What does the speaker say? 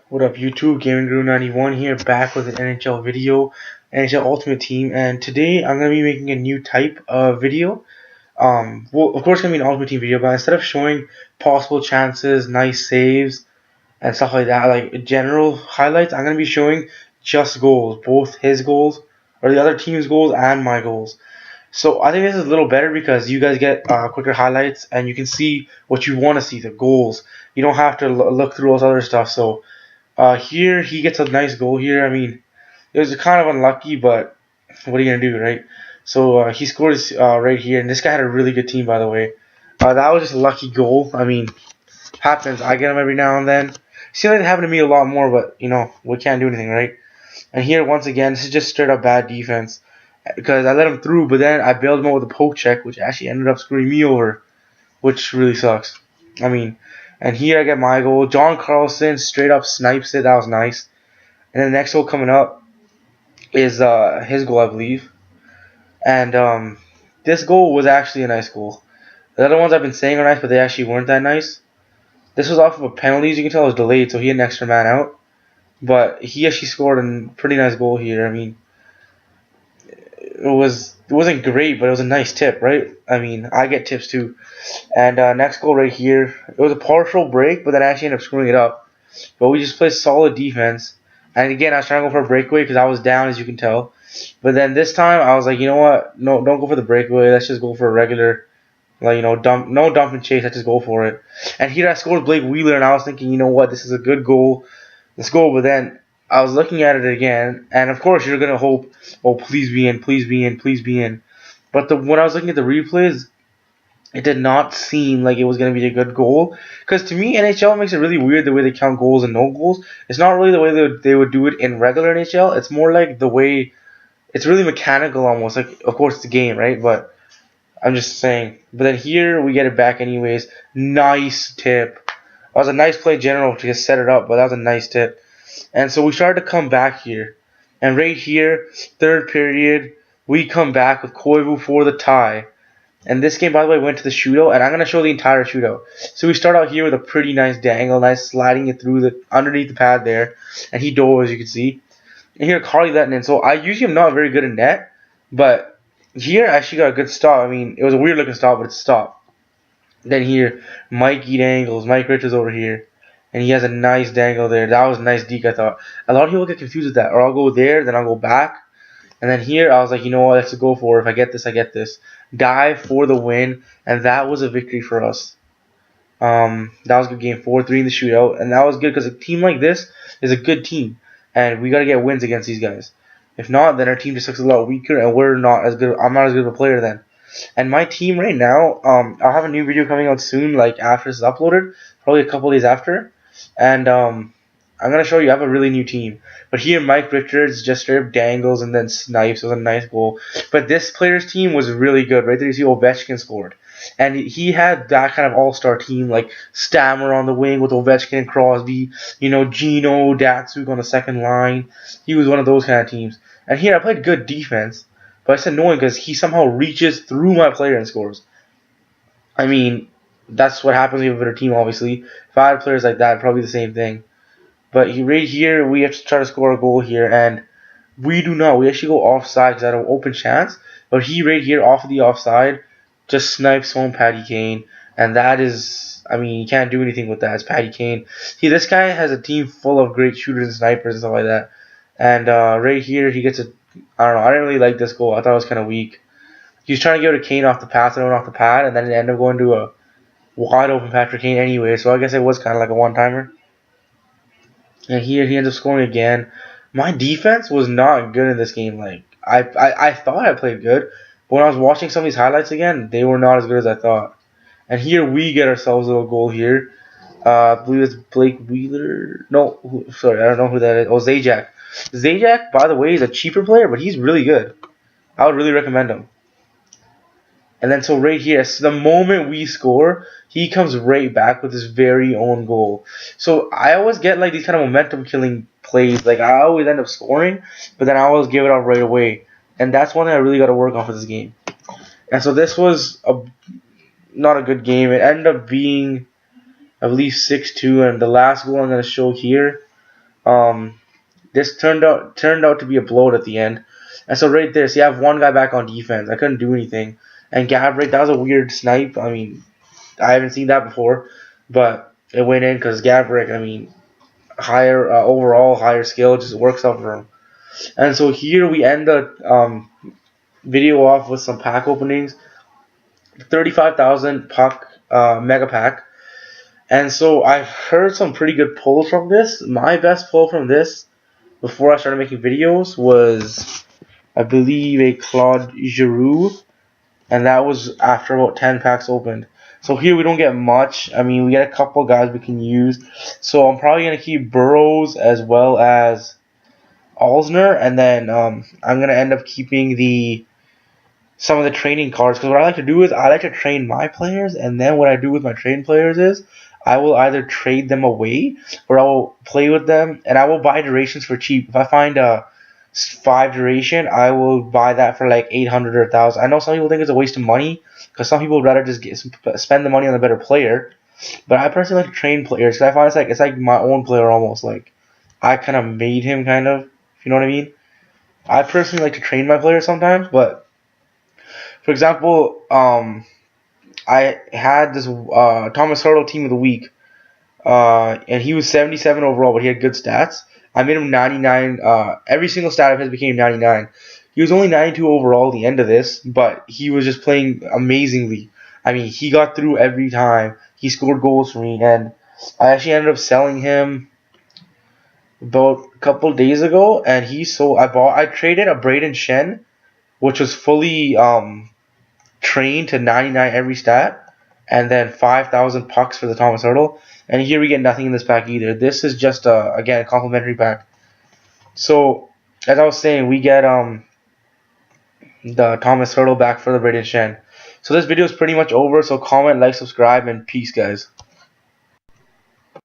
What up YouTube, Gaming Guru 91 here, back with an NHL video, NHL Ultimate Team, and today I'm going to be making a new type of video. Well, of course it's going to be an Ultimate Team video, but instead of showing possible chances, nice saves, and stuff like that, like general highlights, I'm going to be showing just goals, both his goals, or the other team's goals, and my goals. So I think this is a little better because you guys get quicker highlights, and you can see what you want to see, the goals. You don't have to look through all this other stuff, so... here he gets a nice goal here. I mean, it was kind of unlucky, but what are you gonna do, right? So he scores right here, and this guy had a really good team, by the way. That was just a lucky goal. I mean, happens. I get them every now and then. Seems like it happened to me a lot more, but you know we can't do anything, right? And here once again, this is just straight up bad defense because I let him through, but then I bailed him out with a poke check, which actually ended up screwing me over, which really sucks. I mean, and here I get my goal. John Carlson straight up snipes it. That was nice. And then the next goal coming up is his goal, I believe. And this goal was actually a nice goal. The other ones I've been saying are nice, but they actually weren't that nice. This was off of a penalty, as you can tell. It was delayed, so he had an extra man out. But he actually scored a pretty nice goal here. I mean, it wasn't great, but it was a nice tip, right? I mean, I get tips too. And next goal right here, it was a partial break, but then I actually ended up screwing it up. But we just played solid defense. And again, I was trying to go for a breakaway because I was down, as you can tell. But then this time, I was like, you know what? No, don't go for the breakaway. Let's just go for a regular, like, no dump and chase. Let's just go for it. And here I scored Blake Wheeler, and I was thinking, you know what? This is a good goal. Let's go. But then I was looking at it again, and of course you're gonna hope, oh, please be in, please be in, please be in. But when I was looking at the replays, it did not seem like it was going to be a good goal. Because to me, NHL makes it really weird the way they count goals and no goals. It's not really the way they would do it in regular NHL. It's more like the way, it's really mechanical almost. Like, of course, it's a game, right? But I'm just saying. But then here, we get it back anyways. Nice tip. That was a nice play general to just set it up, but that was a nice tip. And so we started to come back here. And right here, third period, we come back with Koivu for the tie. And this game, by the way, went to the shootout, and I'm going to show the entire shootout. So we start out here with a pretty nice dangle, nice sliding it through the underneath the pad there, and he dove, as you can see. And here, Carly letting in. So I usually am not very good in net, but here I actually got a good stop. I mean, it was a weird-looking stop, but it's a stop. Then here, Mikey dangles. Mike Richards over here, and he has a nice dangle there. That was a nice deke, I thought. A lot of people get confused with that, or I'll go there, then I'll go back. And then here, I was like, you know what, let's go for it. If I get this, I get this. Dive for the win, and that was a victory for us. That was a good game, 4-3 in the shootout, and that was good because a team like this is a good team, and we got to get wins against these guys. If not, then our team just looks a lot weaker, and we're not as good. I'm not as good of a player then. And my team right now, I'll have a new video coming out soon, like after this is uploaded, probably a couple days after, and I'm going to show you I have a really new team. But here, Mike Richards just straight up dangles and then snipes. It was a nice goal. But this player's team was really good. Right there, you see Ovechkin scored. And he had that kind of all-star team, like Stammer on the wing with Ovechkin and Crosby. You know, Gino, Datsuk on the second line. He was one of those kind of teams. And here, I played good defense. But it's annoying because he somehow reaches through my player and scores. I mean, that's what happens when you have a better team, obviously. If I had players like that, probably the same thing. But right here, we have to try to score a goal here, and we do not. We actually go offside because I had an open chance. But he right here, off of the offside, just snipes home Patty Kane. And that is, I mean, you can't do anything with that. It's Patty Kane. See, this guy has a team full of great shooters and snipers and stuff like that. And right here, he gets a, I don't know, I didn't really like this goal. I thought it was kind of weak. He was trying to give it to Kane off the pass and went off the pad, and then it ended up going to a wide open Patrick Kane anyway. So I guess it was kind of like a one-timer. And here he ends up scoring again. My defense was not good in this game. Like I thought I played good, but when I was watching some of these highlights again, they were not as good as I thought. And here we get ourselves a little goal here. I believe it's Blake Wheeler. No, sorry, I don't know who that is. Oh, Zajac. Zajac, by the way, is a cheaper player, but he's really good. I would really recommend him. And then so right here, so the moment we score, he comes right back with his very own goal. So I always get like these kind of momentum killing plays. Like I always end up scoring, but then I always give it up right away. And that's one thing I really got to work on for this game. And so this was not a good game. It ended up being, I believe, 6-2. And the last goal I'm going to show here Um, this turned out to be a blowout at the end. And so right there, see, I have one guy back on defense. I couldn't do anything. And Gabrick, that was a weird snipe. I mean, I haven't seen that before, but it went in because Gabrick, I mean, higher overall, higher skill, just works out for him. And so here we end the video off with some pack openings. 35,000 puck mega pack. And so I've heard some pretty good pulls from this. My best pull from this before I started making videos was, I believe, a Claude Giroux, and that was after about 10 packs opened. So here we don't get much. I mean, we get a couple guys we can use. So I'm probably going to keep Burrows as well as Alsner, and then I'm going to end up keeping some of the training cards, because what I like to do is I like to train my players, and then what I do with my trained players is I will either trade them away or I will play with them, and I will buy durations for cheap. If I find a 5 duration, I will buy that for like 800 or 1,000. I know some people think it's a waste of money because some people would rather just spend the money on a better player, but I personally like to train players because I find it's like my own player almost. Like I kind of made him, kind of, if you know what I mean. I personally like to train my players sometimes, but for example, I had this Thomas Hurdle team of the week, and he was 77 overall, but he had good stats. I made him 99. Every single stat of his became 99. He was only 92 overall at the end of this, but he was just playing amazingly. I mean, he got through every time. He scored goals for me, and I actually ended up selling him about a couple days ago, and he sold. I traded a Braden Shen, which was fully trained to 99 every stat, and then 5,000 pucks for the Thomas Hurdle. And here we get nothing in this pack either. This is just again a complimentary pack. So as I was saying, we get the Thomas Hurdle back for the British Shen. So this video is pretty much over. So comment, like, subscribe, and peace, guys.